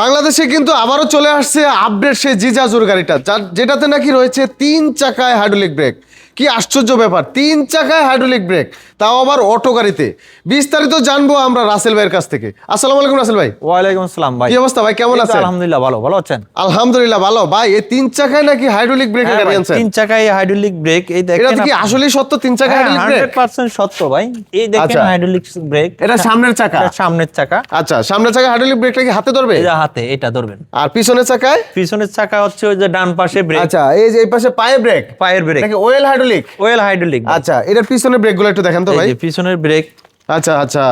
বাংলাদেশে কিন্তু আবারও চলে আসছে আপডেট সেই জিজাজুর গাড়িটা যেটাতে নাকি রয়েছে 3 চাকায় হাইড্রোলিক ব্রেক। কি আশ্চর্য ব্যাপার, 3 চাকায় হাইড্রোলিক ব্রেক, তাও আবার অটো গাড়িতে। বিস্তারিত জানবো আমরা রাসেল ভাইয়ের কাছ থেকে। আসসালামু আলাইকুম রাসেল ভাই। ওয়ালাইকুম আসসালাম ভাই। কি অবস্থা ভাই, কেমন আছেন? আলহামদুলিল্লাহ ভালো, ভালো আছেন? আলহামদুলিল্লাহ ভালো। ভাই এই 3 চাকায় নাকি হাইড্রোলিক ব্রেক গাড়ি আনছেন? 3 চাকায় হাইড্রোলিক ব্রেক, এই দেখেন। এটা কি আসলেই সত্য 3 চাকায় হাইড্রোলিক ব্রেক? 100% সত্য ভাই। এই দেখেন হাইড্রোলিক ব্রেক। এটা সামনের চাকা? এটা সামনের চাকা। আচ্ছা, সামনের চাকা হাইড্রোলিক ব্রেকটা কি হাতে ধরবে? এটা হাতে, এটা ধরবেন। আর পিছনের চাকায়? পিছনের চাকা হচ্ছে ওই যে ডান পাশে ব্রেক। আচ্ছা, এই যে এই পাশে পায়ে ব্রেক, পায়ের ব্রেক। নাকি ওয়েল হাইড্রোলিক? Well hydraulic. আচ্ছা, এটার পিছনের ব্রেকগুলো একটু দেখেন তো ভাই। এই যে পিছনের ব্রেক। আচ্ছা আচ্ছা,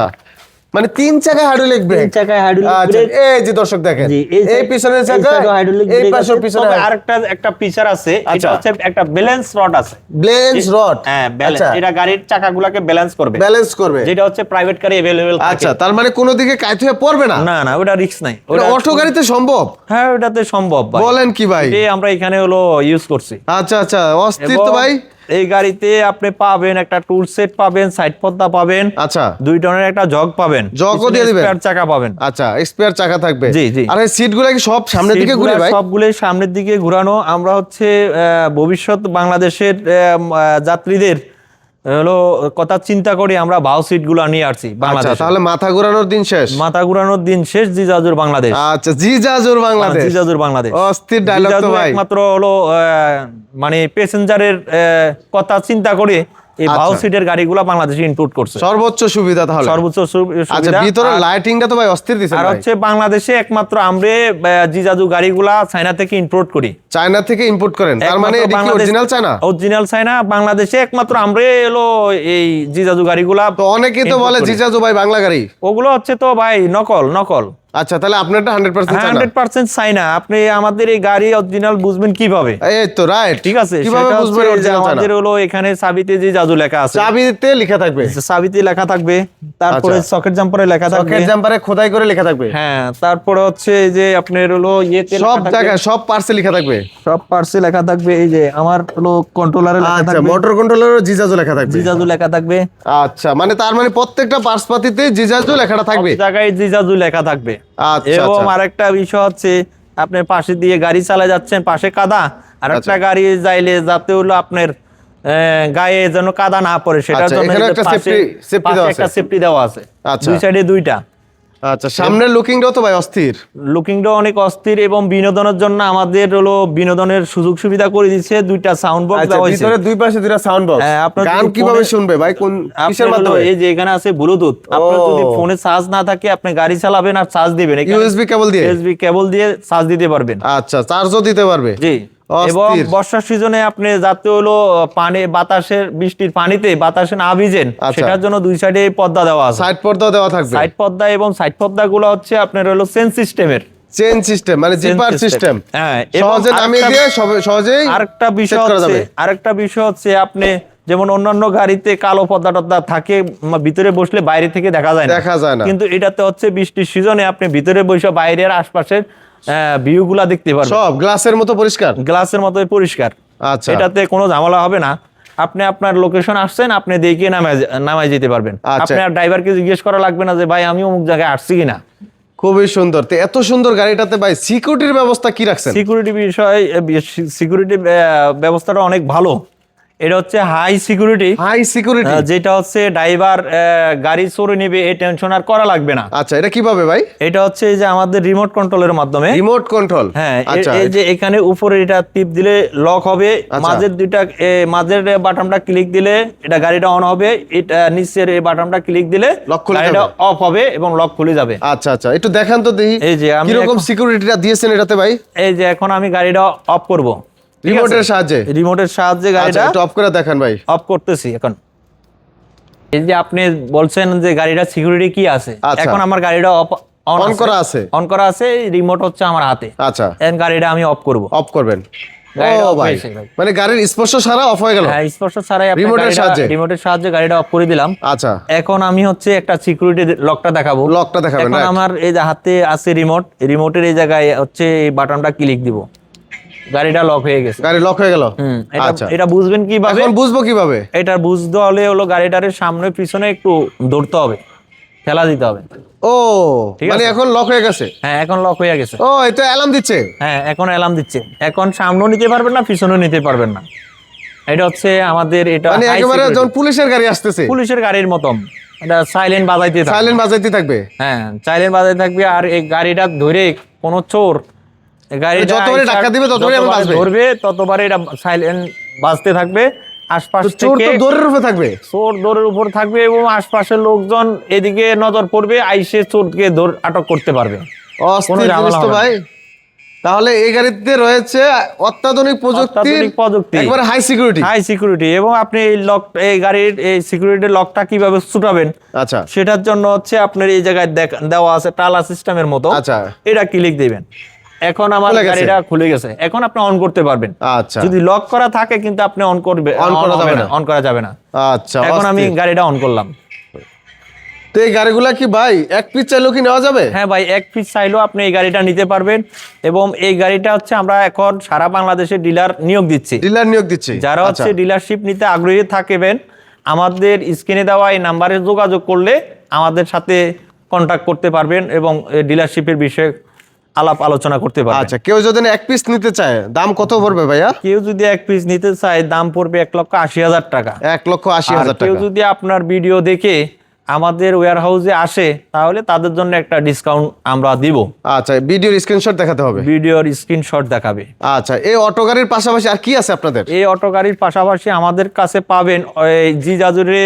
মানে 3 চাকায় হাইড্রোলিক ব্রেক। 3 চাকায় হাইড্রোলিক ব্রেক। এই যে দর্শক দেখেন, এই পিছনের চাকা হাইড্রোলিক এই ব্রেক, পাশের পিছনে আরেকটা একটা ফিচার আছে। এটা হচ্ছে একটা ব্যালেন্স রড আছে। Balance rod? হ্যাঁ, ব্যালেন্স। এটা গাড়ির চাকাগুলোকে ব্যালেন্স করবে। ব্যালেন্স করবে, যেটা হচ্ছে প্রাইভেট কারে अवेलेबल থাকে। আচ্ছা, তার মানে কোনো দিকে কাইতে হয়ে পড়বে না? না না, ওটা রিস্ক নাই। ওটা অটো গাড়িতে সম্ভব? হ্যাঁ, ওটাতে সম্ভব ভাই। বলেন কি ভাই? এই আমরা এখানে হলো ইউজ করছি। আচ্ছা আচ্ছা, অস্থির তো ভাই। এই গাড়িতে আপনি পাবেন একটা টুল সেট পাবেন, সাইড পর্দা পাবেন। আচ্ছা, 2 টনের একটা জগ পাবেন, জগও দিয়ে দিবেন, স্পেয়ার চাকা পাবেন। আচ্ছা, স্পেয়ার চাকা থাকবে। জি জি। আর এই সিটগুলো কি সব সামনের দিকে ঘুরে ভাই? সবগুলো সামনের দিকে ঘোরানো। আমরা হচ্ছে ভবিষ্যৎ বাংলাদেশের যাত্রীদের হলো কথা চিন্তা করে আমরা ভাও সিটগুলো নিয়ে আসছি আচ্ছা, বাংলাদেশে। তাহলে মাথা ঘোরানোর দিন শেষ। মাথা ঘোরানোর দিন শেষ। জিজাজুর বাংলাদেশ। আচ্ছা, জিজাজুর বাংলাদেশ। জিজাজুর বাংলাদেশ, অস্থির ডায়লগ তো ভাই। একমাত্র হলো মানে প্যাসেঞ্জারের কথা চিন্তা করে এই ভাও সিটের গাড়িগুলো বাংলাদেশে ইনপুট করছে। সর্বোচ্চ সুবিধা তাহলে? সর্বোচ্চ সুবিধা। আচ্ছা, ভিতরে লাইটিংটা তো ভাই অস্থির দিছেন আর ভাই। হচ্ছে বাংলাদেশে একমাত্র আমরা জিজাজু গাড়িগুলা চায়না থেকে ইম্পোর্ট করি। চায়না থেকে ইম্পোর্ট করেন? তার মানে এটা কি অরিজিনাল চায়না? Original China. বাংলাদেশে একমাত্র আমরা হলো এই জিজাজু গাড়িগুলা। তো অনেকেই তো বলে জিজাজু ভাই বাংলা গাড়ি। ওগুলো হচ্ছে তো ভাই নকল নকল। আচ্ছা, তাহলে আপনারটা 100% চায়না? 100% চায়না। আপনি আমাদের এই গাড়ি অরিজিনাল বুঝবেন কিভাবে? এই তো রাইট, ঠিক আছে। কিভাবে বুঝবেন অরিজিনাল চায়না? আমাদের হলো এখানে চাবিতে জিজাজু লেখা আছে। চাবিতে লেখা থাকবে? চাবিতে লেখা থাকবে। তারপরে সকেট জাম্পারে লেখা থাকবে। সকেট জাম্পারে খোদাই করে লেখা থাকবে। হ্যাঁ, তারপরে হচ্ছে এই যে আপনার হলো ইয়েতে সব জায়গায় সব পার্টসে লেখা থাকবে। সব পার্টসে লেখা থাকবে। এই যে আমার হলো কন্ট্রোলারে লেখা আচ্ছা, থাকবে। মোটর কন্ট্রোলারও জিজাজু লেখা থাকবে। জিজাজু লেখা থাকবে। আচ্ছা, মানে তার মানে প্রত্যেকটা পার্টস পাতিতে জিজাজু লেখাটা থাকবে। সব জায়গায় জিজাজু লেখা থাকবে। আচ্ছা, এবং আরেকটা বিষয় হচ্ছে আপনি পাশে দিয়ে গাড়ি চালা যাচ্ছেন, পাশে কাদা, আর একটা গাড়ি যাইলে যাতে হলো আপনার গায়ে যেন কাদা না পড়ে সেটার জন্য একটা সেফটি দেওয়া আছে। আচ্ছা, দুই সাইডে দুইটা। আচ্ছা, সামনের লুকিংটাও তো ভাই অস্থির। লুকিংটা অনেক অস্থির এবং বিনোদনের জন্য আমাদের হলো বিনোদনের সুযোগ সুবিধা করে দিচ্ছে। 2টা সাউন্ড বক্স দেওয়া হয়েছে। ভিতরে দুই পাশে দুইটা সাউন্ড বক্স। গান কিভাবে শুনবে ভাই? কোন কিসের মাধ্যমে? এই যে এখানে আছে ব্লুটুথ। আপনার যদি ফোনে চার্জ না থাকে আপনি গাড়ি চালাবেন আর চার্জ দিবেন, ইউএসবি কেবল দিয়ে? ইউএসবি কেবল দিয়ে চার্জ দিতে পারবেন। আচ্ছা, চার্জও দিতে পারবে? জি। এবং বর্ষার সিজনে আপনি যাতে হলো পানি বাতাসের বৃষ্টির পানিতে বাতাসে না ভিজেন সেটার জন্য দুই সাইডে পর্দা দেওয়া আছে। সাইড পর্দা দেওয়া থাকবে? সাইড পর্দা, এবং সাইড পর্দাগুলো হচ্ছে আপনার হলো চেন সিস্টেমের। চেন সিস্টেম মানে জিপার সিস্টেম? হ্যাঁ, সহজে নামিয়ে দিয়ে সহজেই। আরেকটা বিষয় হচ্ছে আপনি যেমন অন্যান্য গাড়িতে কালো পর্দা টর্দা থাকে, ভিতরে বসলে বাইরে থেকে দেখা যায় না, কিন্তু এটাতে হচ্ছে বৃষ্টির সিজনে আপনি ভিতরে বসে বাইরের আশপাশের ভিউ গুলা দেখতে পারবেন। সব গ্লাসের মতো পরিষ্কার? গ্লাসের মতো পরিষ্কার। আচ্ছা, এটাতে কোনো ঝামেলা হবে না। আপনি আপনার লোকেশন আসছেন, আপনি দেখে নামায় যেতে পারবেন। আপনার ড্রাইভারকে জিজ্ঞেস করা লাগবে না যে ভাই আমি অমুক জায়গায় আসছি কিনা। খুবই সুন্দর। তো এত সুন্দর গাড়িটাতে ভাই সিকিউরিটির ব্যবস্থা কি রাখছেন? সিকিউরিটি ব্যবস্থাটা অনেক ভালো। এটা হচ্ছে হাই সিকিউরিটি। যেটা হচ্ছে ড্রাইভার গাড়ি চড়ে নেবে এই টেনশন আর করা লাগবে না। আচ্ছা, এটা কিভাবে ভাই? এটা হচ্ছে এই যে আমাদের রিমোট কন্ট্রোলের মাধ্যমে। Remote control? হ্যাঁ, এই যে এখানে উপরে এটা টিপ দিলে লক হবে, মাঝের বাটনটা ক্লিক দিলে এটা গাড়িটা অন হবে, এটা নিচের এই বাটনটা ক্লিক দিলে গাড়িটা অফ হবে এবং লক খুলে যাবে। আচ্ছা আচ্ছা, একটু দেখান তো দেখি এই যে আমি কিরকম সিকিউরিটিটা দিয়েছেন এটাতে ভাই। এই যে এখন আমি গাড়িটা অফ করব রিমোটের সাহায্যে গাড়িটা অফ করে দেখান ভাই। অফ করতেছি এখন। এই যে আপনি বলছেন যে গাড়িটা সিকিউরিটি কি আছে, এখন আমার গাড়িটা অন করা আছে, রিমোট হচ্ছে আমার হাতে। আচ্ছা, এখন গাড়িটা আমি অফ করবেন। মানে গাড়ির স্পর্শ ছাড়া অফ হয়ে গেল? হ্যাঁ, স্পর্শ ছাড়াই রিমোটের সাহায্যে গাড়িটা অফ করে দিলাম। আচ্ছা, এখন আমি হচ্ছে একটা সিকিউরিটি লকটা দেখাবো। এখন আমার এই যে হাতে আছে রিমোটের এই জায়গায় হচ্ছে এই বাটনটা ক্লিক দিব, গাড়িটা লক হয়ে গেছে। গাড়ি লক হয়ে গেল? এটা বুঝবেন কিভাবে? এখন বুঝবো কিভাবে? এটা বুঝতে হলে হলো গাড়িটার সামনে পিছনে একটু ধরতে হবে। ফেলা দিতে হবে। ও ঠিক মানে আছে। এখন লক হয়ে গেছে। হ্যাঁ এখন লক হয়ে গেছে। ও এটা অ্যালার্ম দিচ্ছে। হ্যাঁ এখন অ্যালার্ম দিচ্ছে। এখন সামনেও নিতে পারবেন না, পিছনেও নিতে পারবেন না। এটা হচ্ছে আমাদের, এটা মানে একেবারে যখন পুলিশের গাড়ি আসতেছে পুলিশের গাড়ির মতন, এটা সাইলেন্ট বাজাইতে থাকবে। সাইলেন্ট বাজাইতে থাকবে। হ্যাঁ সাইলেন্ট বাজাইতে থাকবে। আর এই গাড়িটা ধরে কোনো চোর গাড়িটা যতবারে ধাক্কা দিবে ততবারে এখন বাজবে। ধরবে ততবারে এটা সাইলেন্ট বাজতে থাকবে। আশপাশ চোর থেকে তো দৌড়ের উপরে থাকবে। চোর দৌড়ের উপর থাকবে এবং আশপাশের লোকজন এদিকে নজর পড়বে, আইসে চোরকে আটক করতে পারবে। অস্থির জিনিস তো ভাই। তাহলে এই গাড়িতে রয়েছে অত্যাধুনিক প্রযুক্তি, একবারে হাই সিকিউরিটি। High security. এবং আপনি এই লক, এই গাড়ির এই সিকিউরিটি লকটা কিভাবে ছুটাবেন, আচ্ছা সেটার জন্য হচ্ছে আপনার এই জায়গায় দেওয়া আছে টালা সিস্টেমের মতো। আচ্ছা এটা ক্লিক দিবেন, এখন আমার গাড়িটা খুলে গেছে। এখন আপনি অন করতে পারবেন। আচ্ছা যদি লক করা থাকে কিন্তু আপনি অন করবে, অন করা যাবে না। আচ্ছা এখন আমি গাড়িটা অন করলাম। তো এই গাড়িগুলা কি ভাই এক পিস চাইলেও কি নেওয়া যাবে? হ্যাঁ ভাই, এক পিস চাইলেও আপনি এই গাড়িটা নিতে পারবেন। এবং এই গাড়িটা হচ্ছে আমরা এখন সারা বাংলাদেশে ডিলার নিয়োগ দিচ্ছি। যারা হচ্ছে ডিলারশিপ নিতে আগ্রহী থাকবেন, আমাদের স্ক্রিনে দেওয়া এই নাম্বারে যোগাযোগ করলে আমাদের সাথে কন্টাক্ট করতে পারবেন এবং ডিলারশিপের বিষয়ে আলাপ আলোচনা করতে পারবেন। আচ্ছা, কেউ যদি এক পিস নিতে চায় দাম কত পড়বে ভাইয়া? কেউ যদি এক পিস নিতে চায় দাম পড়বে 1,80,000 টাকা। 1,80,000 টাকা। কেউ যদি আপনার ভিডিও দেখে আমাদের ওয়্যার হাউসে আসে তাহলে তাদের জন্য একটা ডিসকাউন্ট আমরা দিব। আচ্ছা, ভিডিওর স্ক্রিনশট দেখাতে হবে। ভিডিওর স্ক্রিনশট দেখাবে। আচ্ছা, এই অটো গাড়ির পাশাপাশি আর কি আছে আপনাদের? এই অটো গাড়ির পাশাপাশি আমাদের কাছে পাবেন ওই জিজাজুরে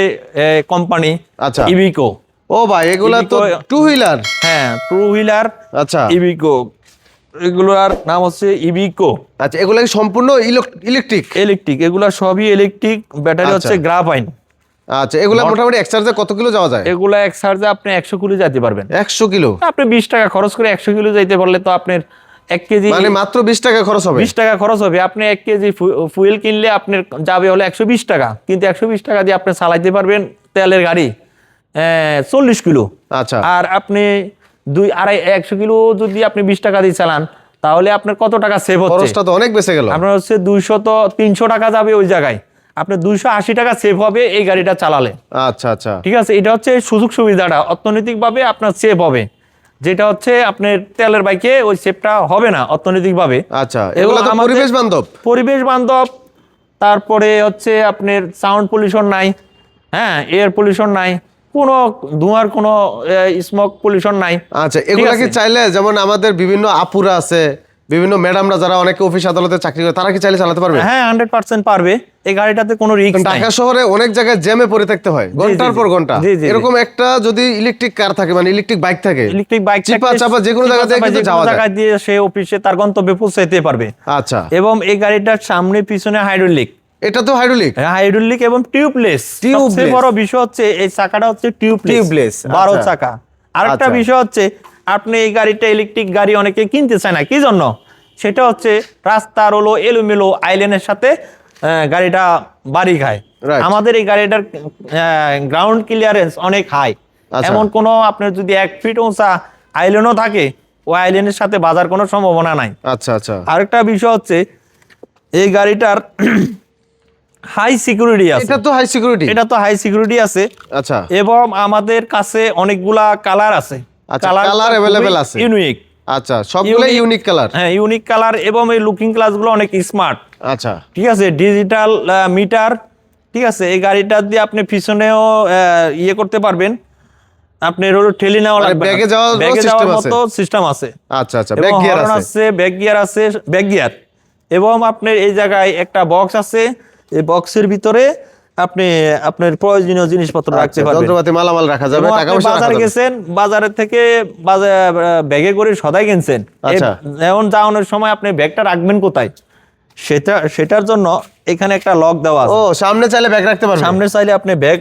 কোম্পানি, আচ্ছা ইভিকো। ও ভাই, এগুলা তো টু হুইলার। হ্যাঁ টু হুইলার। আচ্ছা ইভিকো, এগুলোর নাম হচ্ছে ইভিকো। আচ্ছা, এগুলা কি সম্পূর্ণ ইলেকট্রিক? ইলেকট্রিক, এগুলা সবই ইলেকট্রিক। ব্যাটারি হচ্ছে গ্রাফাইন। আচ্ছা, এগুলা মোটামুটি এক চার্জে কত কিলো যাওয়া যায়? এগুলা এক চার্জে আপনি 100 কিলো যেতে পারবেন। 100 কিলো? আপনি 20 টাকা খরচ করে 100 কিলো যাইতে পারলে তো আপনার 1 কেজি মানে মাত্র 20 টাকা খরচ হবে। 20 টাকা খরচ হবে। আপনি 1 কেজি ফুয়েল কিনলে আপনার যাবে হলো 120 টাকা, কিন্তু 120 টাকা দিয়ে আপনি চালাইতে পারবেন তেলের গাড়ি 40 কিলো। আচ্ছা, আর আপনি 100 কিলো যদি আপনি 20 টাকা দিয়ে চালান তাহলে আপনার কত টাকা সেভ হচ্ছে? খরচটা তো অনেক বেঁচে গেল। আপনার হচ্ছে 200 তো 300 টাকা যাবে ওই জায়গায়, আপনার 280 টাকা সেভ হবে এই গাড়িটা চালালে। আচ্ছা আচ্ছা, ঠিক আছে, এটা হচ্ছে সুযোগ সুবিধাটা অর্থনৈতিকভাবে আপনার সেভ হবে, যেটা হচ্ছে আপনার তেলের বাইকে ওই সেভটা হবে না অর্থনৈতিকভাবে। আচ্ছা, এগুলো তো পরিবেশ বান্ধব। পরিবেশ বান্ধব। তারপরে হচ্ছে আপনার সাউন্ড পলিউশন নাই, হ্যাঁ এয়ার পলিউশন নাই, কোনো ধোঁয়ার কোনো স্মোক পলিউশন নাই। আচ্ছা, এগুলা কি চাইলে, যেমন আমাদের বিভিন্ন আপুরা আছে, বিভিন্ন ম্যাডামরা যারা অনেকে অফিস আদালতে চাকরি করে, তারা কি চাইলে চালাতে পারবে? হ্যাঁ 100% পারবে। এই গাড়িটাতে কোনো রিস্ক নাই। ঢাকা শহরে অনেক জায়গায় জ্যামে পড়ে থাকতে হয় ঘন্টার পর ঘন্টা। এরকম একটা যদি ইলেকট্রিক কার থাকে, মানে ইলেকট্রিক বাইক থাকে, ইলেকট্রিক বাইক চিপা চাপা যে কোনো জায়গা থেকে কিন্তু যাওয়া যায়, দিয়ে সে অফিসে তার গন্তব্যে পৌঁছাইতে পারবে। আচ্ছা, এবং এই গাড়িটার সামনে পিছনে হাইড্রোলিক। এটা তো হাইড্রোলিক। হাইড্রোলিক এবং টিউবলেস। সবচেয়ে বড় বিষয় হচ্ছে এই চাকাটা হচ্ছে টিউবলেস 12 চাকা। আরেকটা বিষয় হচ্ছে আপনি এই গাড়িটা ইলেকট্রিক গাড়ি অনেকে কিনতে চায় না, কি জন্য? সেটা হচ্ছে রাস্তার হলো এলোমেলো আইল্যান্ডের সাথে গাড়িটা বাড়ি খায়। আমাদের এই গাড়িটার গ্রাউন্ড ক্লিয়ারেন্স অনেক হাই। এমন কোনো আপনার যদি 1 ফিট উঁচা আইল্যান্ডও থাকে, ওই আইল্যান্ডের সাথে বাজার কোনো সম্ভাবনা নাই। আচ্ছা আচ্ছা, আরেকটা বিষয় হচ্ছে এই গাড়িটার হাই সিকিউরিটি আছে। এটা তো হাই সিকিউরিটি। এটা তো হাই সিকিউরিটি আছে। আচ্ছা, এবং আমাদের কাছে অনেকগুলা কালার আছে। কালার अवेलेबल আছে, ইউনিক। আচ্ছা, সবগুলো ইউনিক কালার। হ্যাঁ ইউনিক কালার। এবং এই লুকিং গ্লাসগুলো অনেক স্মার্ট। আচ্ছা, ঠিক আছে, ডিজিটাল মিটার। ঠিক আছে, এই গাড়িটা দিয়ে আপনি পিছনেও ইয়ে করতে পারবেন, আপনার হলো ঠেলি নেওয়া লাগবে, ব্যাগে যাওয়ার মতো সিস্টেম আছে। আচ্ছা আচ্ছা, ব্যাক গিয়ার আছে, ব্যাক গিয়ার আছে, ব্যাক গিয়ার। এবং আপনার এই জায়গায় একটা বক্স আছে, এই বক্সের ভিতরে আপনি আপনার প্রয়োজনীয় জিনিসপত্র রাখতে পারবেন, যন্ত্রপাতি মালামাল রাখা যাবে, টাকা পয়সা রাখা যাবে। বাজারে গেছেন, বাজারের থেকে ব্যাগে করে সদাই কিনছেন, এখন যাওয়ানোর সময় আপনি ব্যাগটা রাখবেন কোথায়, সেটার জন্য এখানে একটা লক দেওয়া আছে। ও, সামনে চাইলে ব্যাগ রাখতে পারবেন। সামনে চাইলে আপনি ব্যাগ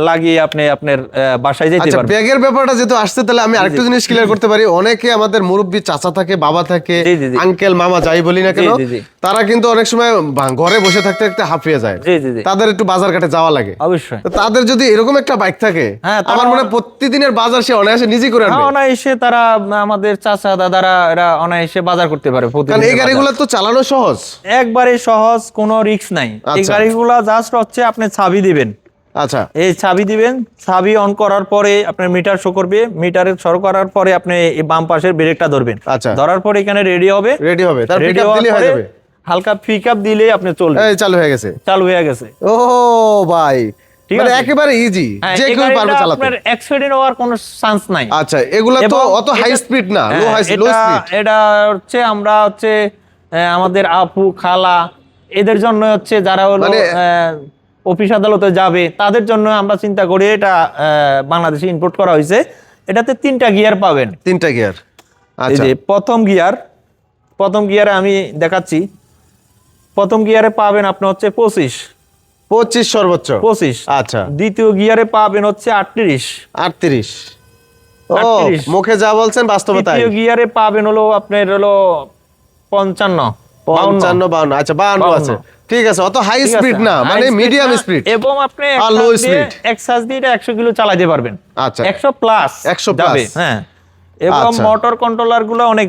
লাগিয়ে আপনি আপনার বাসায় যেতে পারবেন। ব্যাগের ব্যাপারটা যেহেতু আসছে, তাহলে আমি আরেকটা জিনিস ক্লিয়ার করতে পারি। অনেকে আমাদের মুরব্বি চাচা থাকে, বাবা থাকে, আঙ্কেল মামা যাই বলি না কেন, তারা কিন্তু অনেক সময় ঘরে বসে থাকতে থাকতে হাঁপিয়ে যায়, তাদের একটু বাজার ঘাটে যাওয়া লাগে। অবশ্যই তাদের যদি এরকম একটা বাইক থাকে, আমার মনে হয় প্রতিদিনের বাজার সে অনায়াসে নিজেই করে আনবে। অনায়াসে তারা, আমাদের চাচা দাদারা এরা অনায়াসে বাজার করতে পারে। কারণ এই গাড়িগুলো তো চালানো সহজ, একবারে সহজ, কোনো রিস্ক নাই। এই গাড়িগুলা জাস্ট হচ্ছে আপনি চাবি দিবেন, আচ্ছা, এই চাবি দিবেন, চাবি অন করার পরে আপনার মিটার শো করবে, মিটারে শো করার পরে আপনি এই বাম পাশের ব্রেকটা ধরবেন, আচ্ছা, ধরার পরে এখানে রেডি হবে, তার রেডি পিকআপ হওয়ার দিলে হয়ে পরে যাবে। হালকা পিকআপ দিলেই আপনি চলবে, এই চালু হয়ে গেছে, চালু হয়ে গেছে। ও ভাই, ঠিক মানে আছে? একেবারে ইজি, হ্যাঁ, যে এই কেউ গাড়িটা পারবে চালাতে। আপনার অ্যাক্সিডেন্ট হওয়ার কোনো চান্স নাই। আচ্ছা, এগুলা তো এবং অত হাই এটা- স্পিড না, লো হ্যাঁ, স্পিড। এটা হচ্ছে আমরা হচ্ছে আমাদের আপু খালা এদের জন্য হচ্ছে যারা হলো মানে অফিস আদালতে যাবে তাদের জন্য আমরা চিন্তা করি এটা বাংলাদেশে ইম্পোর্ট করা হয়েছে। এটাতে 3টা গিয়ার পাবেন, 3টা গিয়ার। এই আচ্ছা, যে প্রথম গিয়ারে আমি দেখাচ্ছি, প্রথম গিয়ারে পাবেন আপনি হচ্ছে 25 সর্বোচ্চ। 25। আচ্ছা, দ্বিতীয় গিয়ারে পাবেন হচ্ছে 38। 38। ও 38 মুখে যা বলছেন বাস্তবে তাই। তৃতীয় গিয়ারে পাবেন হলো আপনার হলো 55 55 52। আচ্ছা, 52 আছে, ঠিক আছে। অত হাই ঠিক আছে? স্পিড না, High মানে speed মিডিয়াম না, স্পিড এবং আপনি আর low speed। এক চার্জ দিয়ে এটা 100 কিলো চালাতে পারবেন। আচ্ছা, 100 প্লাস 100 যাবে, plus। হ্যাঁ। এবং আচ্ছা। মোটর কন্ট্রোলার গুলো অনেক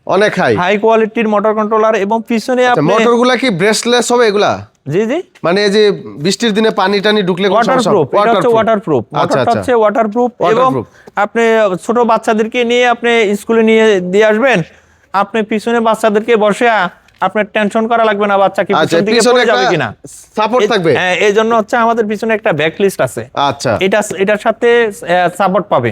অনেক হাই। হাই কোয়ালিটির মোটর কন্ট্রোলার, এবং পিছনে আচ্ছা, আপনি মোটরগুলা কি ব্রেসলেস হবে এগুলা? জি জি মানে এই যে বৃষ্টির দিনে পানি টানি ঢুকলে কোনো সমস্যা হবে? ওয়াটারপ্রুফ, এটা হচ্ছে ওয়াটারপ্রুফ, আচ্ছা, মোটরটা আচ্ছা, হচ্ছে ওয়াটারপ্রুফ। এবং Waterproof। আপনি ছোট বাচ্চাদেরকে নিয়ে আপনি স্কুলে নিয়ে দিয়ে আসবেন, আপনি পিছনে বাচ্চাদেরকে বসে আপনার টেনশন করা লাগবে না বাচ্চা কি আচ্ছা, পিছন থেকে পিছনে পড়ে যাবে একটা কিনা, সাপোর্ট থাকবে। হ্যাঁ, এই জন্য হচ্ছে আমাদের পিছনে একটা ব্যাক লিস্ট আছে। আচ্ছা, এটার সাথে সাপোর্ট পাবে।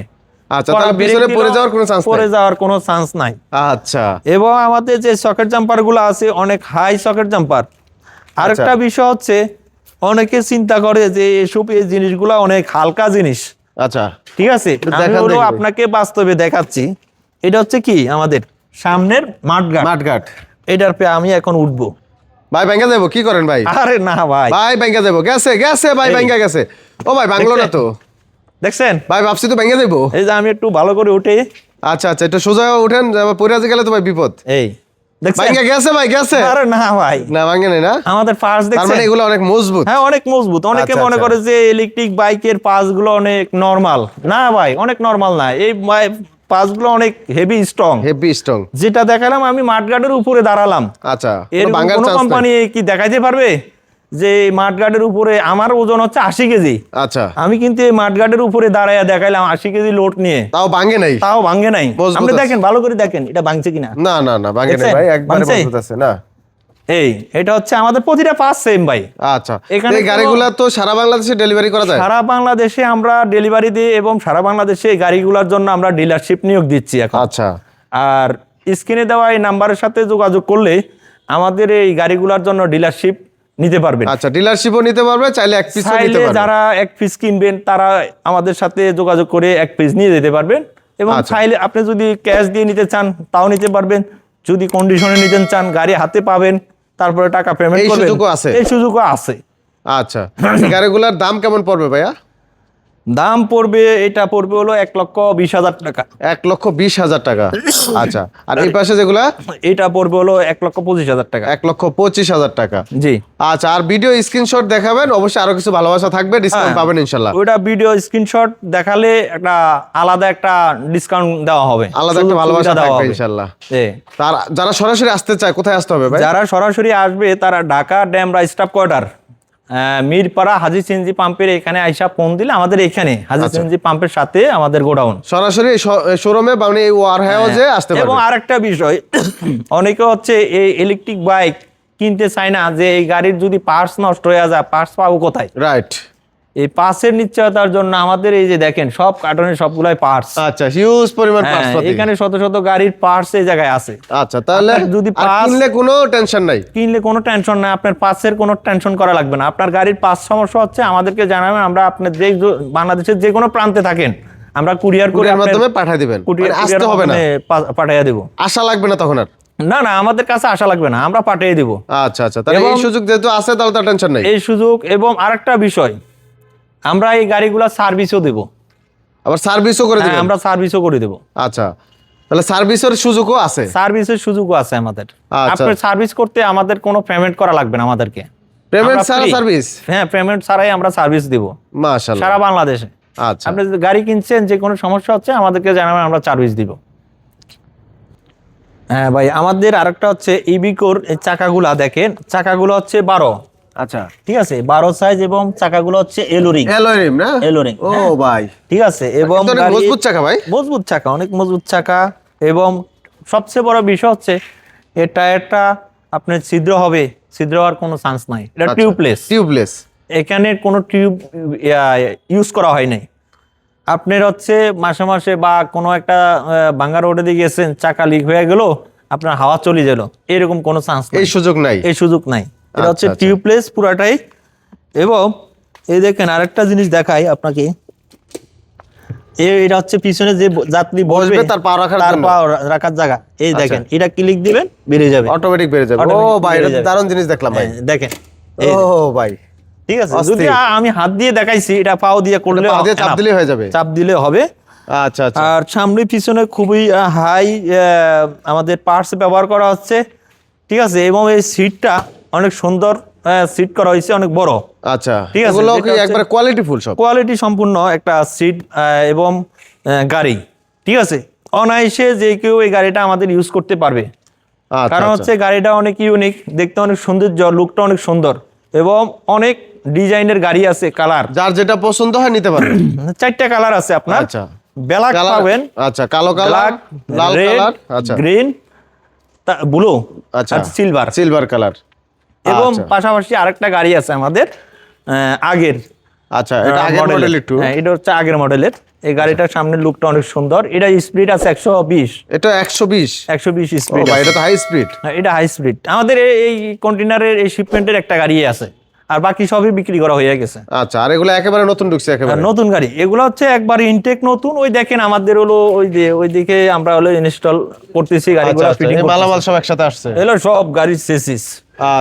আচ্ছা, তাহলে পিছনে পড়ে যাওয়ার কোনো চান্স পড়ে নাই। যাওয়ার কোনো চান্স নাই। আচ্ছা, এবং আমাদের যে সকেট জাম্পার গুলো আছে অনেক হাই সকেট জাম্পার। আরেকটা বিষয় হচ্ছে অনেকে চিন্তা করে যে এসব এই জিনিসগুলো অনেক হালকা জিনিস, আচ্ছা, ঠিক আছে? আমি দেখান হলো দেখি। আপনাকে বাস্তবে দেখাচ্ছি। এটা হচ্ছে কি আমাদের সামনের মাঠগাট, মাঠঘাট। এটার পে আমি এখন উঠবো। ভাই ব্যাংকে যাবো, কি করেন ভাই? আরে না ভাই, ভাই ব্যাংকে যাবো, গেছে ভাই, এই। ব্যাংকে গেছে। ও ভাই, বাংলো না তো দেখছেন? ভাই, ভাবছি তো ব্যাংকে যাবো। এই যে আমি একটু ভালো করে উঠে, আচ্ছা, আচ্ছা, একটু সোজা উঠেন, পরে গেলে তো ভাই বিপদ। এই দেখছেন? ব্যাংকে গেছে ভাই, গেছে। আরে না ভাই, না, ভাঙে নাই না? আমাদের পার্স তার দেখছেন? মানে এগুলো অনেক মজবুত। হ্যাঁ, অনেক মজবুত। অনেকে আচ্ছা, মনে আচ্ছা। করে যে ইলেকট্রিক বাইকের পাসগুলো অনেক নরমাল। না ভাই, অনেক নরমাল না, এই পাসগুলো অনেক হেভি স্ট্রং। Heavy strong. যেটা দেখালাম আমি মাঠগার্ডের উপরে দাঁড়ালাম, আচ্ছা, এর ভাঙার কোনো চান্স নাই। কোম্পানি কি দেখাইতে পারবে যে মাঠগার্ডের উপরে? আমার ওজন হচ্ছে 80 কেজি, আচ্ছা, আমি কিন্তু এই মাঠগার্ডের উপরে দাঁড়াইয়া দেখাইলাম 80 কেজি লোড নিয়ে, তাও ভাঙে নাই। তাও ভাঙে নাই। মজবুত আপনি আছে। দেখেন, ভালো করে দেখেন এটা ভাঙছে কিনা। না, না, না, ভাঙে নাই দেখছেন? ভাই, একবারে ভাঙছে? মজবুত আছে না। এটা হচ্ছে আমাদের প্রতিটা পাস সেম ভাই। আচ্ছা, এখানে এই গাড়িগুলা তো সারা বাংলাদেশে ডেলিভারি করা যায়? সারা বাংলাদেশে আমরা ডেলিভারি দিই, এবং সারা বাংলাদেশে এই গাড়িগুলোর জন্য আমরা ডিলারশিপ নিয়োগ দিচ্ছি এখন। আচ্ছা, আর স্ক্রিনে দেওয়া এই নাম্বারের সাথে যোগাযোগ করলে আমাদের এই গাড়িগুলোর জন্য ডিলারশিপ নিতে পারবেন। আচ্ছা, ডিলারশিপও নিতে পারবে, চাইলে এক পিসও নিতে চাইলে পারবে। যারা এক পিস কিনবেন তারা আমাদের সাথে যোগাযোগ করে এক পিস নিয়ে যেতে পারবেন, এবং আচ্ছা। চাইলে আপনি যদি ক্যাশ দিয়ে নিতে চান তাও নিতে পারবেন। যদি কন্ডিশনে নিতে চান গাড়ি হাতে পাবেন, তারপরে টাকা পেমেন্ট এই করবেন, সুযোগও আছে? এই সুযোগও আছে। আচ্ছা, এই গাড়িগুলার দাম কেমন পড়বে ভাইয়া? দাম পড়বে, এটা পড়বে হলো 1,20,000 টাকা। 1,20,000 টাকা। আচ্ছা, আর এই পাশে যেগুলা? এটা পড়বে হলো 1,25,000 টাকা। 1,25,000 টাকা। জি। আচ্ছা, আর ভিডিও স্ক্রিনশট দেখাবেন, অবশ্যই আরো কিছু ভালোবাসা থাকবে, ডিসকাউন্ট হ্যাঁ, পাবেন ইনশাল্লাহ। ওইটা ভিডিও স্ক্রিনশট দেখালে আলাদা একটা ডিসকাউন্ট দেওয়া হবে, আলাদা একটা সুযোগ ভালোবাসা সুবিধা দেওয়া থাকবে হবে। ইনশাল্লাহ। জি। তার যারা সরাসরি আসতে চায় কোথায় আসতে হবে ভাই? যারা সরাসরি আসবে তারা ঢাকা ড্যামরা স্টাফ কোয়ার্টার, মিরপাড়া হাজি সিএনজি পাম্পের এখানে আইসা ফোন দিলে আমাদের এখানে হাজি সিএনজি পাম্পের সাথে আমাদের গোডাউন, সরাসরি শোরুমে বা এই ওয়ার হাউসে আসতে এবং পারবে। আরেকটা বিষয়, অনেকে হচ্ছে এই ইলেকট্রিক বাইক কিনতে চায় না, যে এই গাড়ির যদি পার্টস নষ্ট হয়ে যায় পার্টস পাবো কোথায়? রাইট। এই পার্টসের নিশ্চয়তার জন্য আমাদের এই যে দেখেন সব কার্টনের সবগুলাই পার্টস। আচ্ছা, হিউজ পরিমাণ পার্টস পাতি। এখানে শত শত গাড়ির পার্টস এই জায়গায় আছে। আচ্ছা, তাহলে আপনার যদি আর পার্টস কিনলে কোনো টেনশন নাই? কিনলে কোনো টেনশন নাই, আপনার পার্টসের কোনো টেনশন করা লাগবে না। আপনার গাড়ির পার্টস সমস্যা হচ্ছে আমাদেরকে জানাবেন, আমরা আপনার বাংলাদেশের যে কোনো প্রান্তে থাকেন আমরা কুরিয়ার করে কুরিয়ার মাধ্যমে পাঠিয়ে দিবেন, মানে আসতে হবে না, পাঠিয়ে দেব। আশা লাগবে না তখন আর? না না, আমাদের কাছে আশা লাগবে না, আমরা পাঠিয়ে দেব। আচ্ছা, আচ্ছা, তাহলে এই সুযোগ যেহেতু আছে তাহলে তো টেনশন নাই। এই সুযোগ, এবং আরেকটা বিষয়, আমরা এই গাড়িগুলা সার্ভিসও দেব। আবার সার্ভিসও করে দিবেন? আমরা সার্ভিসও করে দেব। আচ্ছা, তাহলে সার্ভিসের সুযোগও আছে? সার্ভিসের সুযোগও আছে আমাদের। আচ্ছা। আপনার সার্ভিস করতে আমাদের কোনো পেমেন্ট করা লাগবে না আমাদেরকে। পেমেন্ট আমরা ছাড়া free। সার্ভিস? হ্যাঁ, পেমেন্ট ছাড়াই আমরা সার্ভিস দেব মাশাআল্লাহ, সারা বাংলাদেশে। আচ্ছা, আপনি যদি গাড়ি কিনছেন, যে কোনো সমস্যা হচ্ছে আমাদেরকে জানাবেন, আমরা সার্ভিস দিব। হ্যাঁ ভাই, আমাদের আরেকটা হচ্ছে ইবিকোর এই চাকাগুলা দেখেন, চাকাগুলো হচ্ছে 12, আচ্ছা, ঠিক আছে 12 সাইজ এবং চাকাগুলো হচ্ছে এলোরিং অ্যালয় না? এলোরিং ও ভাই, ঠিক আছে। এবং কিন্তু অনেক মজবুত চাকা ভাই। মজবুত চাকা, অনেক মজবুত চাকা। এবং সবচেয়ে বড় বিষয় হচ্ছে এই টায়ারটা আপনার ছিদ্র হবে, ছিদ্র হওয়ার কোনো চান্স নাই। এটা টিউবলেস, টিউবলেস, এখানে কোনো টিউব ইউজ করা হয় নাই। আপনার হচ্ছে মাসে মাসে বা কোনো একটা ভাঙ্গা রোডে দিয়ে গেছেন, চাকা লিক হয়ে গেল, আপনার হাওয়া চলে গেল, এরকম কোনো চান্স নাই, এই সুযোগ নাই, এই সুযোগ নাই। এটা হচ্ছে আচ্ছা। টিউবলেস পুরাটাই। এবং এই দেখেন আরেকটা জিনিস দেখাই আপনাকে, এটা হচ্ছে পিছনে যে যাত্রী বসবে তার পা রাখার তার জন্য। পা রাখার জায়গা। এই দেখেন, এটা ক্লিক দিবেন বেরিয়ে যাবে, অটোমেটিক বেরিয়ে যাবে। ও Automatic ভাই, এটা বেরিয়ে তো যাবে। দারুণ জিনিস দেখলাম ভাই। দেখেন ও ভাই, ঠিক আছে। অস্থির। যদি আমি হাত দিয়ে দেখাইছি, এটা পাও দিয়ে করলে পা দিয়ে চাপ দিলে হয়ে যাবে। চাপ দিলে হবে। আচ্ছা আচ্ছা, আর সামনে পিছনে খুবই হাই আমাদের পার্টস ব্যবহার করা হচ্ছে, ঠিক আছে। এবং এই সিটটা অনেক সুন্দর সিট করা হয়েছে, অনেক বড়। আচ্ছা, ঠিক আছে, এগুলো যেটা কি হচ্ছে- একবার কোয়ালিটি ফুল সব? কোয়ালিটি সম্পূর্ণ একটা সিট এবং গাড়ি, ঠিক আছে। অনায়াসে যে কেউ এই গাড়িটা আমাদের ইউজ করতে পারবে। আচ্ছা, কারণ হচ্ছে গাড়িটা অনেক ইউনিক, দেখতে অনেক সৌন্দর্য, লুকটা অনেক সুন্দর এবং অনেক ডিজাইনের গাড়ি আছে, কালার যার যেটা পছন্দ হয় নিতে পারবেন। 4টা কালার আছে আপনার। আচ্ছা, ব্ল্যাক কালার পাবেন, আচ্ছা, কালো কালার, লাল কালার, আচ্ছা, গ্রিন, ব্লু, আচ্ছা, সিলভার। Silver colour. এবং আচ্ছা। পাশাপাশি আরেকটা গাড়ি আছে আমাদের আগের আচ্ছা, এটা আগের মডেল একটু। হ্যাঁ, এটা হচ্ছে আগের মডেলের। এই গাড়িটার সামনের লুকটা অনেক সুন্দর। এটা স্পিড আছে 120, এটা 120। 120 ও স্পিড। ভাই, এটা তো হাই স্পিড। এটা হাই স্পিড। আমাদের এই কন্টেনারের এই শিপমেন্টের একটা গাড়ি আছে, আর বাকি সবই বিক্রি করা হয়ে গেছে। আচ্ছা, আর এগুলো একেবারে নতুন ঢুকছে আর একেবারে। নতুন গাড়ি এগুলো হচ্ছে একবার ইনটেক নতুন। ওই দেখেন আমাদের হলো ওই যে ওইদিকে আমরা হলো ইনস্টল করতেছি গাড়িগুলো, আচ্ছা, ফিটিং এই মালামাল সব একসাথে আসছে। এলো সব গাড়ির চেসিস।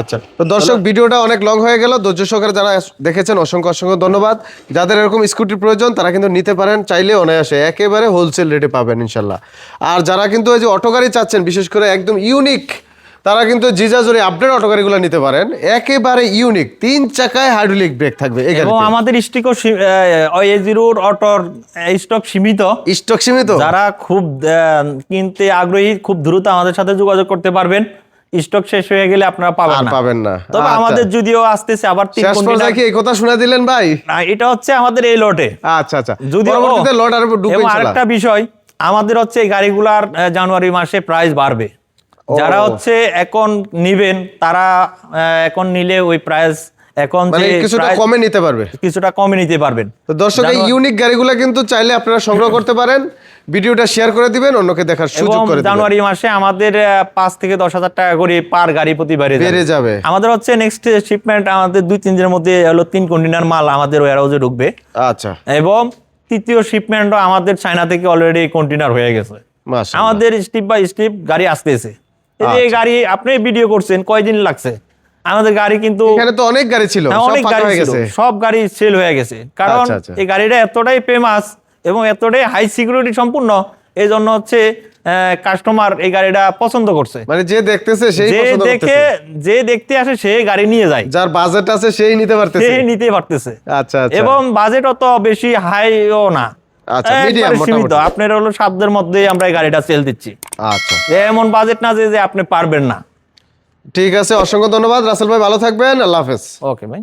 আচ্ছা, তো দর্শক, ভিডিওটা অনেক লং হয়ে গেল। ধৈর্য সহকারে যারা দেখেছেন অসংখ্য অসংখ্য ধন্যবাদ। যাদের এরকম স্কুটির প্রয়োজন তারা কিন্তু নিতে পারেন, চাইলে অনায়াসে একেবারে হোলসেল রেটে পাবেন ইনশাল্লাহ। আর যারা কিন্তু এই যে অটো গাড়ি চাচ্ছেন, বিশেষ করে একদম ইউনিক, তারা কিন্তু জিজাজুরি আপডেট অটো গাড়িগুলো নিতে পারেন। একেবারে ইউনিক 3 চাকায় হাইড্রোলিক ব্রেক থাকবে এই এবং গাড়িতে। আমাদের স্টিকও এজিরোর অটোর স্টক সীমিত। স্টক সীমিত। যারা খুব কিনতে আগ্রহী, খুব দ্রুত আমাদের সাথে যোগাযোগ করতে পারবেন। স্টক শেষ হয়ে গেলে আপনারা পাবেন আর না। পাবেন না। তবে আচ্ছা। আমাদের যদিও আসতেছে আবার 3 শেষ পর্যায়ে কন্টেনার। কি এই কথা শুনে দিলেন ভাই? না, এটা হচ্ছে আমাদের এই লটে। আচ্ছা আচ্ছা, যদিও পরবর্তীতে লট আর ঢুকবে এবং ইনশাল্লাহ। আরেকটা বিষয়, আমাদের হচ্ছে এই গাড়িগুলার জানুয়ারি মাসে প্রাইস বাড়বে। যারা হচ্ছে এখন নিবেন, তারা এখন নিলে ওই প্রাইস এখন মানে কিছুটা কমে নিতে পারবে। কিছুটা কমে নিতে পারবেন। তো দর্শক, এই ইউনিক গাড়িগুলো কিন্তু চাইলে আপনারা সংগ্রহ করতে পারেন। ভিডিওটা শেয়ার করে দিবেন, অন্যকে দেখার সুযোগ এবং করে দিবেন। জানুয়ারি মাসে আমাদের 5 থেকে 10,000 টাকা করে পার গাড়ি প্রতি বেড়ে যাবে। আমাদের হচ্ছে নেক্সট শিপমেন্ট আমাদের 2-3 দিনের মধ্যে হলো 3 কন্টেনার মাল আমাদের ওয়্যারহাউসে ঢুকবে। আচ্ছা, এবং তৃতীয় শিপমেন্টও আমাদের চায়না থেকে অলরেডি কন্টেনার হয়ে গেছে। মাশাআল্লাহ। আমাদের স্টেপ বাই স্টেপ গাড়ি আসতেছে। এই যে এই গাড়ি আপনি ভিডিও করছেন, কয়দিন লাগছে? আমাদের গাড়ি কিন্তু এখানে তো অনেক গাড়ি ছিল, হ্যাঁ, সব অনেক ফাঁকা গাড়ি হয়ে ছিল, গেছে। সব গাড়ি সেল হয়ে গেছে। কারণ আচ্ছা, আচ্ছা। এই গাড়িটা এতটাই ফেমাস এবং এতটাই হাই সিকিউরিটি সম্পূর্ণ, এই জন্য হচ্ছে কাস্টমার এই গাড়িটা পছন্দ করছে। মানে যে দেখতেছে সেই যে পছন্দ দেখে, করতেছে। যে দেখতে আসে সে গাড়ি নিয়ে যায়, যার বাজেট আছে সেই নিতে পারতেছে। সে নিতে পারতেছে। আচ্ছা আচ্ছা। এবং বাজেট অত বেশি হাইও না, আচ্ছা, একবারে মিডিয়াম সীমিত। মোটামুটি। আপনার হলো সাধ্যের মধ্যেই আমরা এই গাড়িটা সেল দিচ্ছি। আচ্ছা, যে এমন বাজেট না যে আপনি পারবেন না। ঠিক আছে, অসংখ্য ধন্যবাদ রাসেল ভাই, ভালো থাকবেন, আল্লাহ হাফেজ। ওকে ভাই।